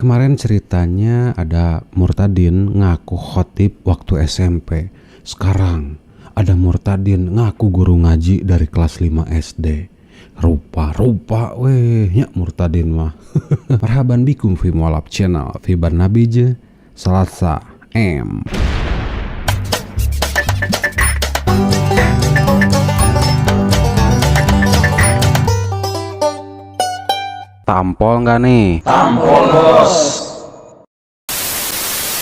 Kemarin ceritanya ada Murtadin ngaku khotib waktu SMP. Sekarang ada Murtadin ngaku guru ngaji dari kelas 5 SD. Rupa-rupa weh nya Murtadin mah. Marhaban bikum fi mualaf channel fi barnabije Salasa M. Tampol nggak nih? Tampol bos.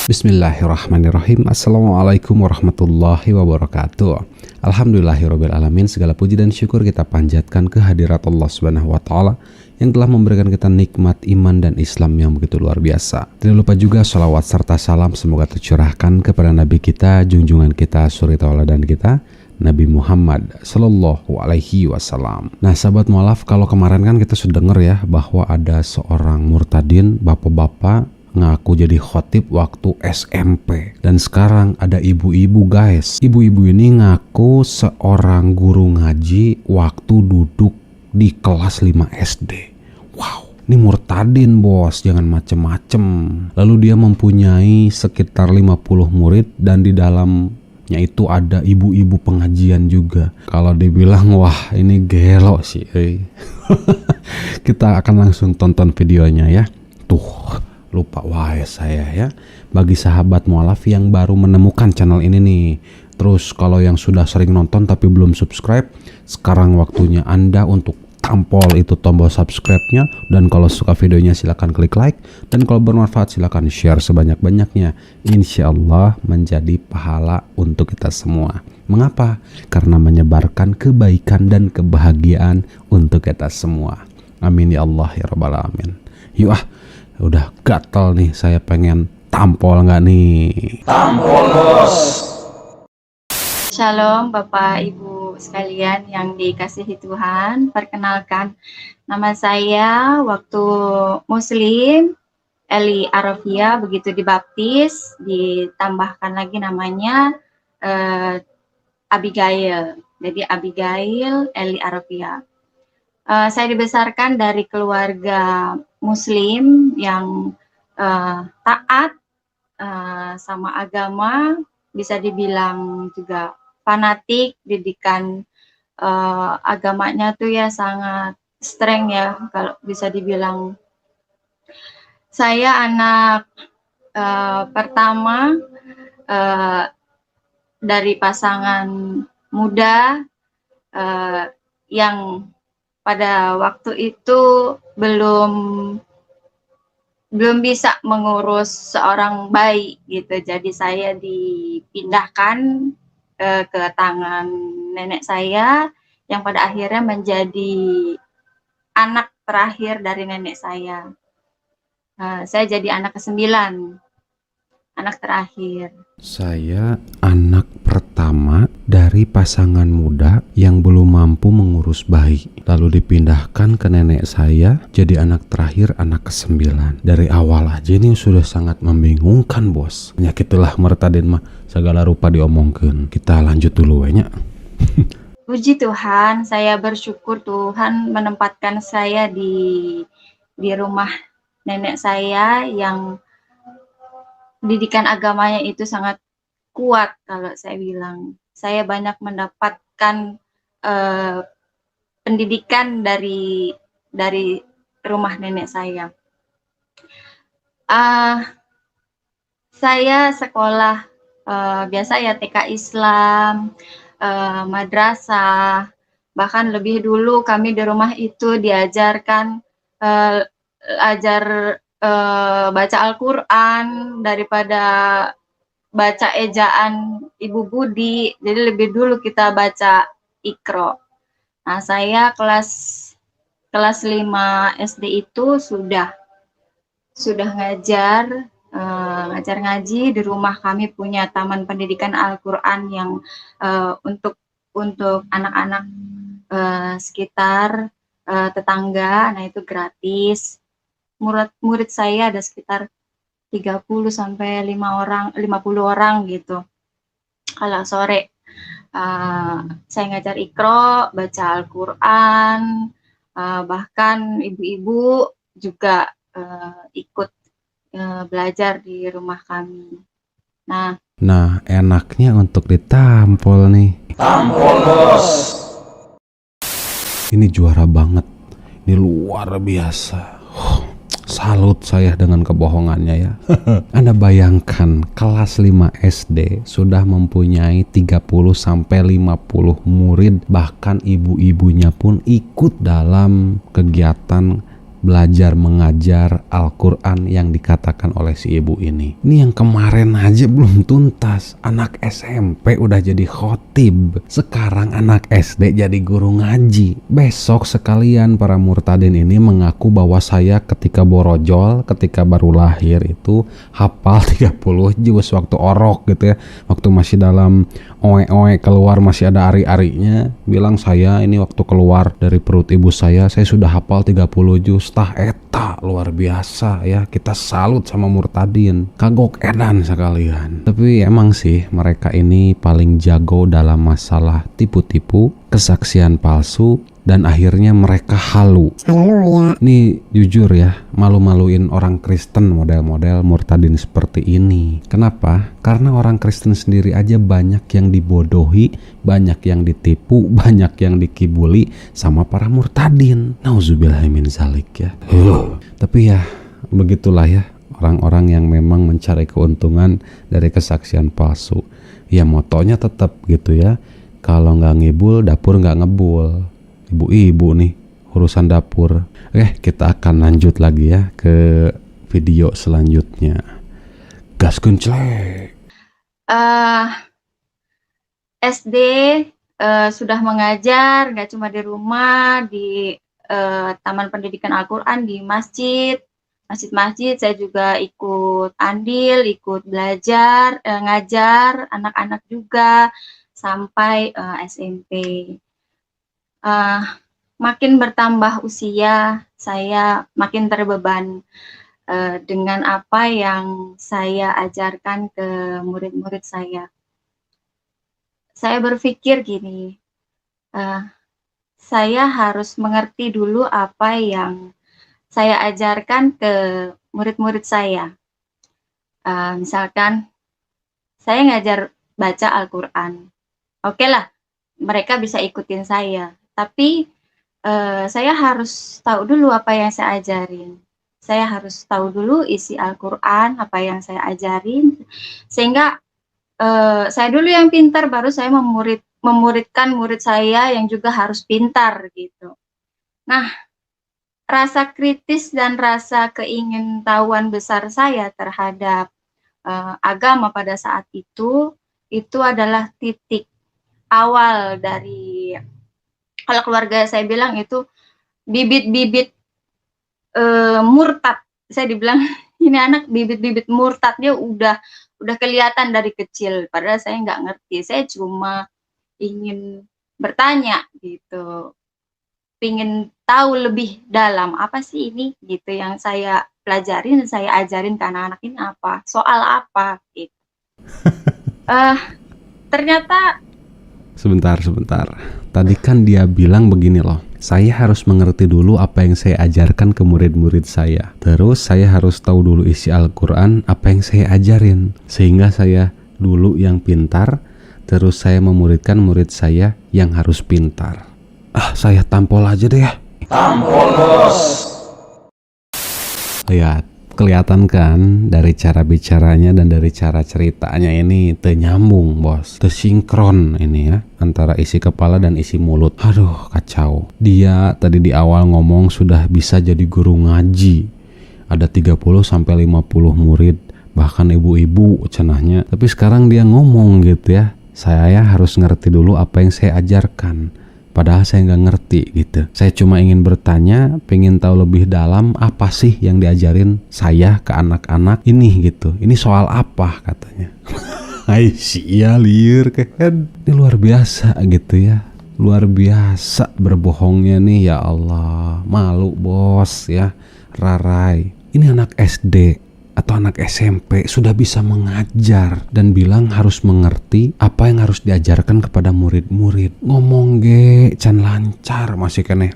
Bismillahirrahmanirrahim. Assalamualaikum warahmatullahi wabarakatuh. Alhamdulillahirrabbilalamin. Segala puji dan syukur kita panjatkan kehadirat Allah subhanahu wa ta'ala yang telah memberikan kita nikmat iman dan Islam yang begitu luar biasa. Tidak lupa juga sholawat serta salam semoga tercurahkan kepada Nabi kita, junjungan kita, suri tauladan kita, Nabi Muhammad Sallallahu Alaihi Wasallam. Nah sahabat mualaf, kalau kemarin kan kita sudah dengar ya bahwa ada seorang murtadin bapak-bapak ngaku jadi khotib waktu SMP. Dan sekarang ada ibu-ibu guys. Ibu-ibu ini ngaku seorang guru ngaji waktu duduk di kelas 5 SD. Wow, ini murtadin bos, jangan macem-macem. Lalu dia mempunyai sekitar 50 murid dan di dalam itu ada ibu-ibu pengajian juga. Kalau dibilang wah ini gelo sih. Kita akan langsung tonton videonya ya. Tuh lupa wae saya ya. Bagi sahabat mualaf yang baru menemukan channel ini nih. Terus kalau yang sudah sering nonton tapi belum subscribe, sekarang waktunya Anda untuk tampol itu tombol subscribe-nya, dan kalau suka videonya silahkan klik like, dan kalau bermanfaat silahkan share sebanyak-banyaknya. Insya Allah menjadi pahala untuk kita semua. Mengapa? Karena menyebarkan kebaikan dan kebahagiaan untuk kita semua. Amin ya Allah ya Rabbal Alamin. Yuk udah gatel nih, saya pengen tampol nggak nih? Tampol bos. Shalom Bapak Ibu sekalian yang dikasihi Tuhan. Perkenalkan, nama saya waktu Muslim Eli Arafia, begitu dibaptis ditambahkan lagi namanya Abigail. Jadi Abigail Eli Arafia. Saya dibesarkan dari keluarga Muslim yang taat sama agama, bisa dibilang juga fanatik. Didikan agamanya tuh ya sangat streng ya, kalau bisa dibilang. Saya anak pertama dari pasangan muda yang pada waktu itu belum bisa mengurus seorang bayi gitu. Jadi saya dipindahkan ke tangan nenek saya yang pada akhirnya menjadi anak terakhir dari nenek saya. Saya jadi anak ke-9, anak terakhir. Saya anak pertama dari pasangan muda yang belum mampu mengurus bayi. Lalu dipindahkan ke nenek saya jadi anak terakhir, anak ke-9. Dari awal aja ini sudah sangat membingungkan bos. Penyakit itulah murtadin mah segala rupa diomongkeun. Kita lanjut dulu we nya. Puji Tuhan, saya bersyukur Tuhan menempatkan saya di rumah nenek saya yang didikan agamanya itu sangat kuat. Kalau saya bilang, saya banyak mendapatkan pendidikan dari rumah nenek saya. Saya sekolah biasa ya, TK Islam, madrasah, bahkan lebih dulu kami di rumah itu diajarkan baca Al-Quran daripada baca ejaan Ibu Budi. Jadi lebih dulu kita baca Iqra. Nah, saya kelas 5 SD itu sudah ngajar ngaji. Di rumah kami punya taman pendidikan Al-Quran yang untuk anak-anak sekitar tetangga. Nah, itu gratis. Murid saya ada sekitar 30 sampai 50 orang gitu. Kalau sore saya ngajar Iqra, baca Al-Quran, bahkan ibu-ibu juga ikut belajar di rumah kami. Nah, Nah, enaknya untuk ditampol nih. Tampol bos. Ini juara banget. Ini luar biasa. Salut saya dengan kebohongannya ya. Anda bayangkan kelas 5 SD sudah mempunyai 30 sampai 50 murid, bahkan ibu-ibunya pun ikut dalam kegiatan belajar mengajar Al-Quran yang dikatakan oleh si ibu ini. Ini yang kemarin aja belum tuntas, anak SMP udah jadi khotib, sekarang anak SD jadi guru ngaji. Besok sekalian para murtadin ini mengaku bahwa saya ketika borojol, ketika baru lahir itu hafal 30 juz waktu orok gitu ya, waktu masih dalam oe-oe keluar masih ada ari-arinya, bilang saya ini waktu keluar dari perut ibu saya sudah hafal 30 juz. Tah eta luar biasa ya, kita salut sama murtadin, kagok edan sekalian. Tapi emang sih mereka ini paling jago dalam masalah tipu-tipu, kesaksian palsu, dan akhirnya mereka halu. Haleluya. Ini jujur ya, malu-maluin orang Kristen model-model murtadin seperti ini. Kenapa? Karena orang Kristen sendiri aja banyak yang dibodohi, banyak yang ditipu, banyak yang dikibuli sama para murtadin. Nauzubillahimin zalik ya. Tapi ya begitulah ya, orang-orang yang memang mencari keuntungan dari kesaksian palsu. Ya motonya tetap gitu ya, kalau nggak ngibul dapur nggak ngebul. Ibu-ibu nih urusan dapur. Kita akan lanjut lagi ya ke video selanjutnya. Gas kunclek. SD sudah mengajar, nggak cuma di rumah, di Taman Pendidikan Al-Quran, di masjid. Masjid-masjid saya juga ikut andil, ikut belajar, ngajar anak-anak juga sampai SMP. Makin bertambah usia, saya makin terbeban dengan apa yang saya ajarkan ke murid-murid saya. Saya berpikir gini, saya harus mengerti dulu apa yang saya ajarkan ke murid-murid saya. Misalkan saya ngajar baca Al-Quran, oke lah, mereka bisa ikutin saya. Tapi saya harus tahu dulu apa yang saya ajarin. Saya harus tahu dulu isi Al-Quran, apa yang saya ajarin, sehingga saya dulu yang pintar, baru saya memuridkan murid saya yang juga harus pintar gitu. Nah, rasa kritis dan rasa keingintahuan besar saya terhadap agama pada saat itu adalah titik awal dari, kalau keluarga saya bilang itu bibit-bibit murtad. Saya dibilang ini anak bibit-bibit murtadnya udah kelihatan dari kecil, padahal saya nggak ngerti. Saya cuma ingin bertanya gitu, ingin tahu lebih dalam apa sih ini gitu yang saya pelajarin, saya ajarin ke anak-anak ini apa, soal apa gitu. Ternyata Sebentar. Tadi kan dia bilang begini loh, saya harus mengerti dulu apa yang saya ajarkan ke murid-murid saya. Terus saya harus tahu dulu isi Al-Quran, apa yang saya ajarin. Sehingga saya dulu yang pintar, terus saya memuridkan murid saya yang harus pintar. Saya tampol aja deh ya. Tampol bos. Lihat, kelihatan kan dari cara bicaranya dan dari cara ceritanya ini nyambung bos, sinkron ini ya antara isi kepala dan isi mulut. Aduh kacau. Dia tadi di awal ngomong sudah bisa jadi guru ngaji, ada 30 sampai 50 murid, bahkan ibu-ibu cenahnya. Tapi sekarang dia ngomong gitu ya, saya harus ngerti dulu apa yang saya ajarkan. Padahal saya nggak ngerti gitu. Saya cuma ingin bertanya, pengen tahu lebih dalam apa sih yang diajarin saya ke anak-anak ini gitu. Ini soal apa katanya. Hai sia liur kan. Ini luar biasa gitu ya. Luar biasa berbohongnya nih, ya Allah. Malu bos ya. Rarai. Ini anak SD atau anak SMP sudah bisa mengajar dan bilang harus mengerti apa yang harus diajarkan kepada murid-murid. Ngomong ge can lancar masih keneh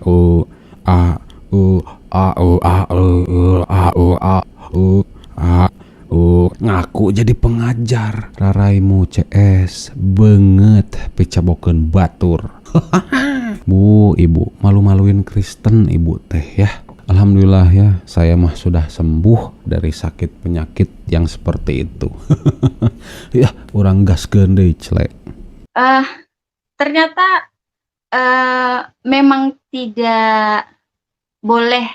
ngaku jadi pengajar. Raraimu CS banget pecabokeun batur. Bu, ibu malu-maluin Kristen ibu teh ya. Alhamdulillah ya, saya mah sudah sembuh dari sakit penyakit yang seperti itu. Ya, orang gaskeun deui celek. Ternyata memang tidak boleh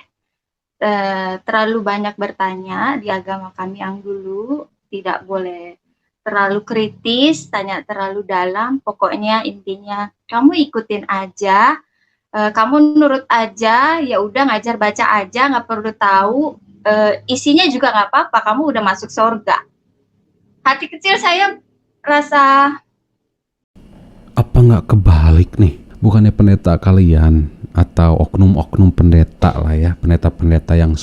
terlalu banyak bertanya di agama kami yang dulu. Tidak boleh terlalu kritis, tanya terlalu dalam. Pokoknya intinya kamu ikutin aja, kamu nurut aja, ya udah ngajar baca aja, nggak perlu tahu isinya juga nggak apa-apa, kamu udah masuk surga. Hati kecil saya rasa, Apa nggak kebalik nih? Bukannya pendeta kalian atau oknum-oknum pendeta lah ya, pendeta-pendeta yang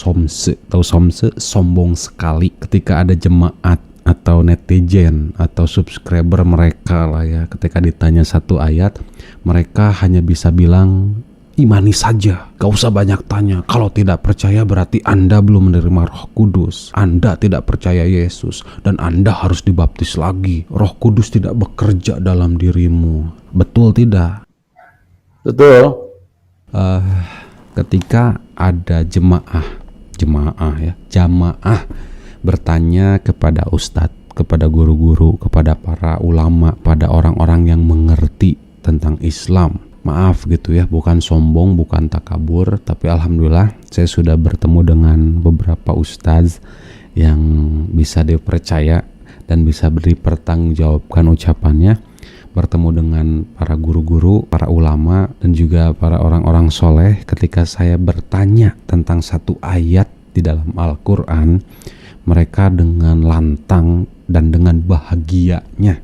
sombong sekali ketika ada jemaat atau netizen atau subscriber mereka lah ya, ketika ditanya satu ayat mereka hanya bisa bilang imani saja, gak usah banyak tanya. Kalau tidak percaya berarti Anda belum menerima Roh Kudus, Anda tidak percaya Yesus, dan Anda harus dibaptis lagi. Roh Kudus tidak bekerja dalam dirimu. Betul tidak? Betul. Ketika ada jamaah bertanya kepada ustadz, kepada guru-guru, kepada para ulama, pada orang-orang yang mengerti tentang Islam. Maaf gitu ya, bukan sombong, bukan takabur, tapi alhamdulillah saya sudah bertemu dengan beberapa ustadz yang bisa dipercaya dan bisa dipertanggungjawabkan ucapannya, bertemu dengan para guru-guru, para ulama, dan juga para orang-orang soleh. Ketika saya bertanya tentang satu ayat di dalam Al-Quran, mereka dengan lantang dan dengan bahagianya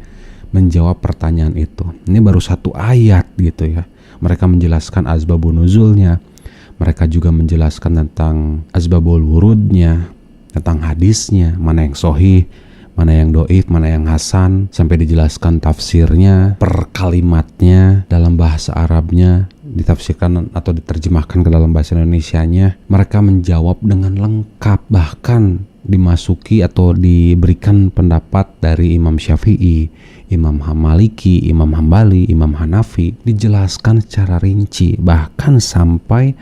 menjawab pertanyaan itu. Ini baru satu ayat gitu ya. Mereka menjelaskan asbabun nuzulnya, mereka juga menjelaskan tentang asbabul wurudnya, tentang hadisnya, mana yang sahih, mana yang doif, mana yang hasan, sampai dijelaskan tafsirnya, per kalimatnya dalam bahasa Arabnya, ditafsirkan atau diterjemahkan ke dalam bahasa Indonesianya. Mereka menjawab dengan lengkap, bahkan dimasuki atau diberikan pendapat dari Imam Syafi'i, Imam Maliki, Imam Hambali, Imam Hanafi, dijelaskan secara rinci. Bahkan sampai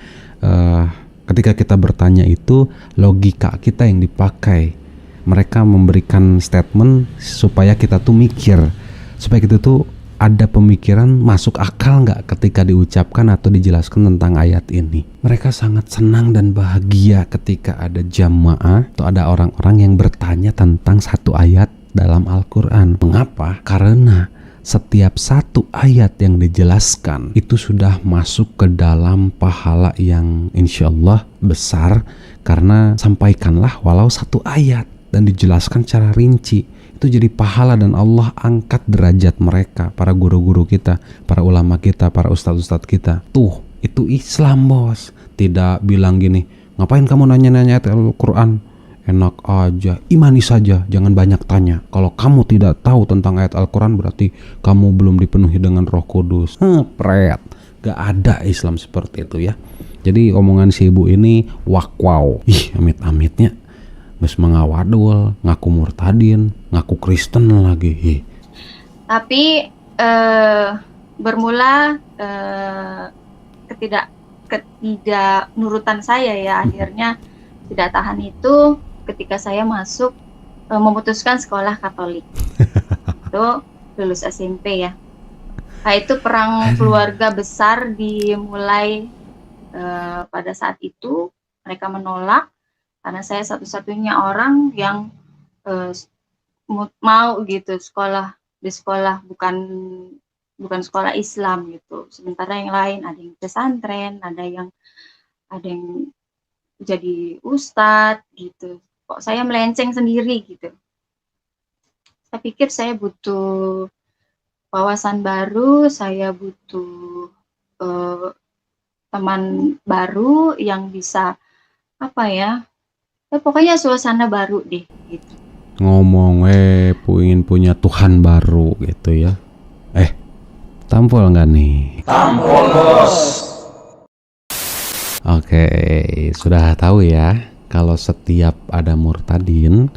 ketika kita bertanya itu, logika kita yang dipakai. Mereka memberikan statement supaya kita tuh mikir, supaya kita tuh ada pemikiran masuk akal nggak ketika diucapkan atau dijelaskan tentang ayat ini. Mereka sangat senang dan bahagia ketika ada jamaah atau ada orang-orang yang bertanya tentang satu ayat dalam Al-Quran. Mengapa? Karena setiap satu ayat yang dijelaskan itu sudah masuk ke dalam pahala yang insya Allah besar, karena sampaikanlah walau satu ayat dan dijelaskan secara rinci. Itu jadi pahala dan Allah angkat derajat mereka, para guru-guru kita, para ulama kita, para ustadz-ustadz kita. Tuh, itu Islam bos. Tidak bilang gini, ngapain kamu nanya-nanya ayat Al-Quran? Enak aja, imani saja, jangan banyak tanya. Kalau kamu tidak tahu tentang ayat Al-Quran berarti kamu belum dipenuhi dengan Roh Kudus. Pret, gak ada Islam seperti itu ya. Jadi omongan si ibu ini wow. Ih, amit-amitnya geus mengawadul, ngaku murtadin, ngaku Kristen lagi. tapi bermula ketidaknurutan saya ya, akhirnya tidak tahan itu ketika saya masuk memutuskan sekolah Katolik. Itu lulus SMP ya. Nah, itu perang keluarga besar dimulai pada saat itu. Mereka menolak karena saya satu-satunya orang yang mau gitu sekolah di sekolah bukan sekolah Islam gitu. Sementara yang lain ada yang pesantren, ada yang jadi ustadz gitu. Kok saya melenceng sendiri gitu. Saya pikir saya butuh wawasan baru, saya butuh teman baru yang bisa pokoknya suasana baru deh gitu. Ngomong ingin punya Tuhan baru gitu ya. Tampol nggak nih? Tampol bos. Oke, sudah tahu ya kalau setiap ada murtadin,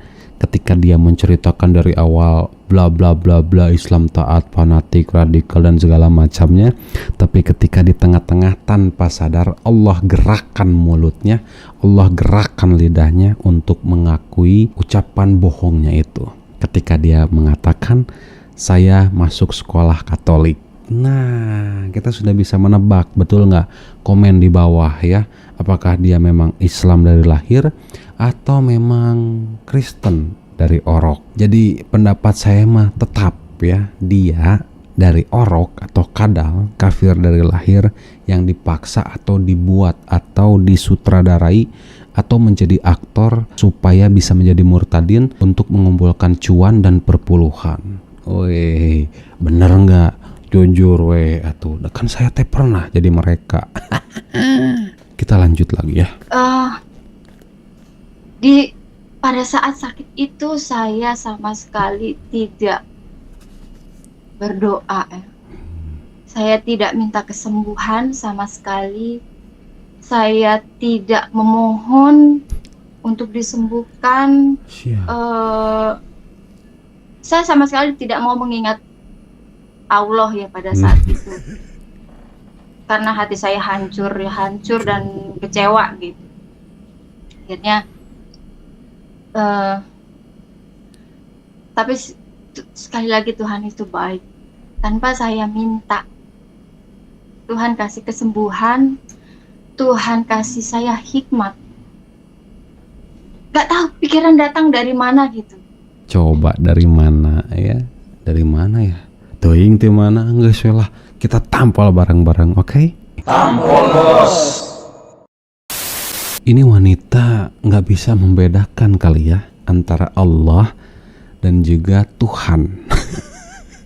ketika dia menceritakan dari awal bla bla bla bla Islam taat, fanatik, radikal dan segala macamnya, tapi ketika di tengah-tengah tanpa sadar Allah gerakkan mulutnya, Allah gerakkan lidahnya untuk mengakui ucapan bohongnya itu. Ketika dia mengatakan saya masuk sekolah Katolik. Nah, kita sudah bisa menebak, betul nggak? Komen di bawah ya, apakah dia memang Islam dari lahir atau memang Kristen dari orok. Jadi pendapat saya mah tetap ya, dia dari orok atau kadal, kafir dari lahir yang dipaksa atau dibuat atau disutradarai atau menjadi aktor supaya bisa menjadi murtadin untuk mengumpulkan cuan dan perpuluhan. Weh, bener nggak? Jujur weh, atuh kan saya teh pernah jadi mereka. Kita lanjut lagi ya. Pada saat sakit itu saya sama sekali tidak berdoa ya. Saya tidak minta kesembuhan sama sekali. Saya tidak memohon untuk disembuhkan. Saya sama sekali tidak mau mengingat Allah ya pada saat itu, karena hati saya hancur dan kecewa gitu. Akhirnya tapi sekali lagi Tuhan itu baik. Tanpa saya minta, Tuhan kasih kesembuhan, Tuhan kasih saya hikmat. Gak tahu pikiran datang dari mana gitu. Coba dari mana ya? Dari mana ya? Teuing ti mana? Geus we lah, kita tampol bareng-bareng, oke? Tampol bos. Ini wanita nggak bisa membedakan kali ya antara Allah dan juga Tuhan.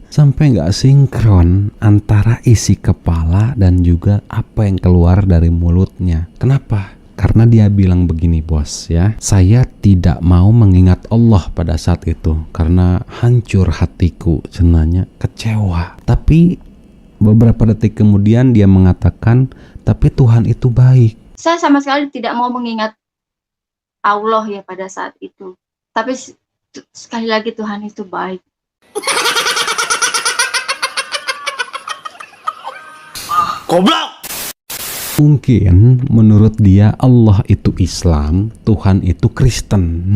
Sampai nggak sinkron antara isi kepala dan juga apa yang keluar dari mulutnya. Kenapa? Karena dia bilang begini bos ya, saya tidak mau mengingat Allah pada saat itu karena hancur hatiku, cenanya kecewa. Tapi beberapa detik kemudian dia mengatakan, tapi Tuhan itu baik. Saya sama sekali tidak mau mengingat Allah ya pada saat itu. Tapi sekali lagi Tuhan itu baik. Goblok. Mungkin menurut dia Allah itu Islam, Tuhan itu Kristen.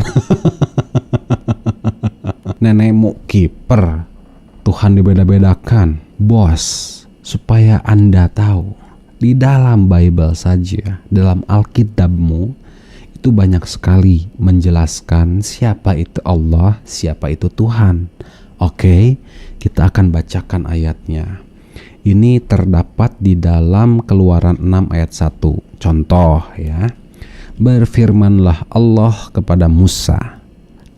Nenekmu kiper, Tuhan dibeda-bedakan. Bos, supaya Anda tahu, di dalam Bible saja, dalam Alkitabmu, itu banyak sekali menjelaskan siapa itu Allah, siapa itu Tuhan. Oke, kita akan bacakan ayatnya. Ini terdapat di dalam Keluaran 6 ayat 1. Contoh ya. Berfirmanlah Allah kepada Musa,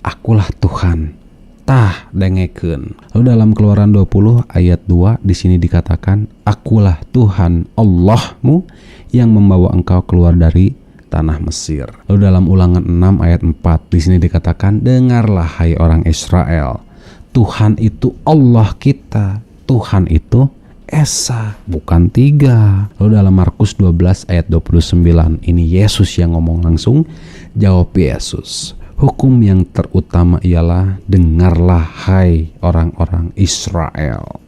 akulah Tuhan, tah dengekeun. Lalu dalam Keluaran 20 ayat 2 di sini dikatakan, akulah Tuhan Allahmu yang membawa engkau keluar dari tanah Mesir. Lalu dalam Ulangan 6 ayat 4 di sini dikatakan, dengarlah hai orang Israel, Tuhan itu Allah kita, Tuhan itu Esa, bukan tiga. Lalu dalam Markus 12 ayat 29, ini Yesus yang ngomong langsung. Jawab Yesus, hukum yang terutama ialah, dengarlah hai orang-orang Israel,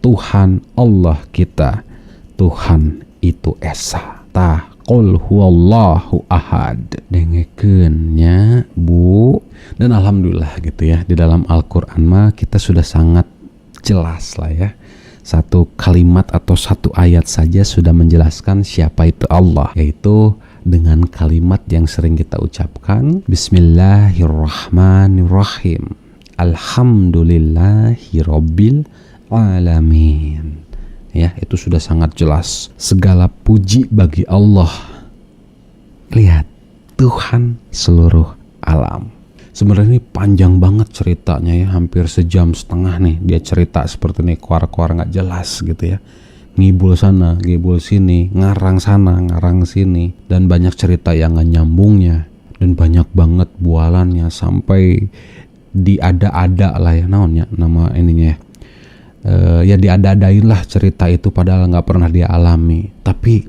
Tuhan Allah kita, Tuhan itu Esa. Tah qul huwallahu ahad. Dengekeun nya Bu. Dan alhamdulillah gitu ya, di dalam Al-Qur'an mah kita sudah sangat jelas lah ya. Satu kalimat atau satu ayat saja sudah menjelaskan siapa itu Allah, yaitu dengan kalimat yang sering kita ucapkan, Bismillahirrahmanirrahim, Alhamdulillahirabbil alamin. Ya, itu sudah sangat jelas. Segala puji bagi Allah. Lihat, Tuhan seluruh alam. Sebenarnya ini panjang banget ceritanya ya, hampir sejam setengah nih dia cerita seperti ini, keluar-keluar nggak jelas gitu ya, ngibul sana, ngibul sini, ngarang sana, ngarang sini, dan banyak cerita yang nggak nyambungnya, dan banyak banget bualannya sampai diada-ada lah ya, naonnya nama ininya ya diada-adain lah cerita itu padahal nggak pernah dia alami. Tapi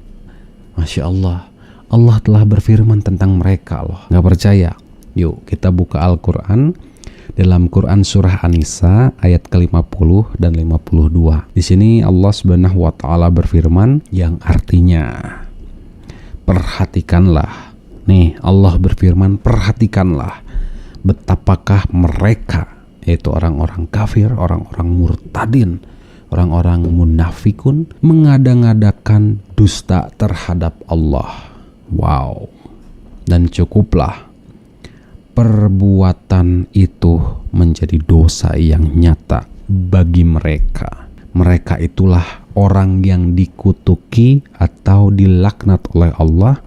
Masya Allah, Allah telah berfirman tentang mereka loh. Nggak percaya? Yuk kita buka Al-Quran dalam Quran surah An-Nisa ayat ke-50 dan 52. Di sini Allah Subhanahu wa taala berfirman yang artinya perhatikanlah. Nih, Allah berfirman perhatikanlah betapakah mereka, yaitu orang-orang kafir, orang-orang murtadin, orang-orang munafikun mengada-ngadakan dusta terhadap Allah. Wow. Dan cukuplah perbuatan itu menjadi dosa yang nyata bagi mereka. Mereka itulah orang yang dikutuki atau dilaknat oleh Allah,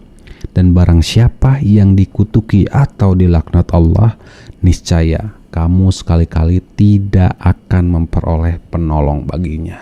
dan barang siapa yang dikutuki atau dilaknat Allah, niscaya kamu sekali-kali tidak akan memperoleh penolong baginya.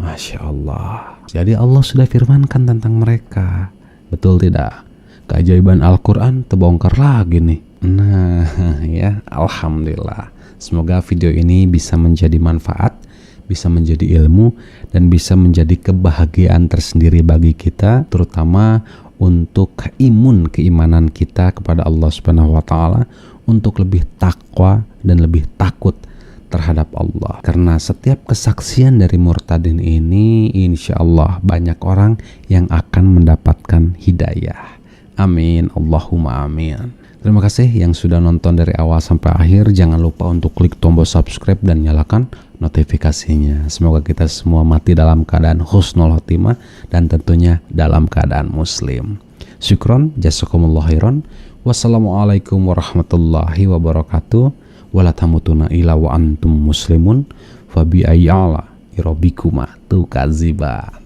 Masya Allah. Jadi Allah sudah firmankan tentang mereka. Betul tidak? Keajaiban Al-Quran terbongkar lagi nih. Nah ya, alhamdulillah. Semoga video ini bisa menjadi manfaat, bisa menjadi ilmu, dan bisa menjadi kebahagiaan tersendiri bagi kita, terutama untuk keimanan kita kepada Allah Subhanahu wa taala, untuk lebih takwa dan lebih takut terhadap Allah. Karena setiap kesaksian dari murtadin ini insya Allah banyak orang yang akan mendapatkan hidayah. Amin, Allahumma amin. Terima kasih yang sudah nonton dari awal sampai akhir. Jangan lupa untuk klik tombol subscribe dan nyalakan notifikasinya. Semoga kita semua mati dalam keadaan husnul khotimah dan tentunya dalam keadaan muslim. Syukron, jazakumullah khairan. Wassalamualaikum warahmatullahi wabarakatuh. Wala tamutunna illa wa antum muslimun. Fabi ayyala rabbikuma tukadziban.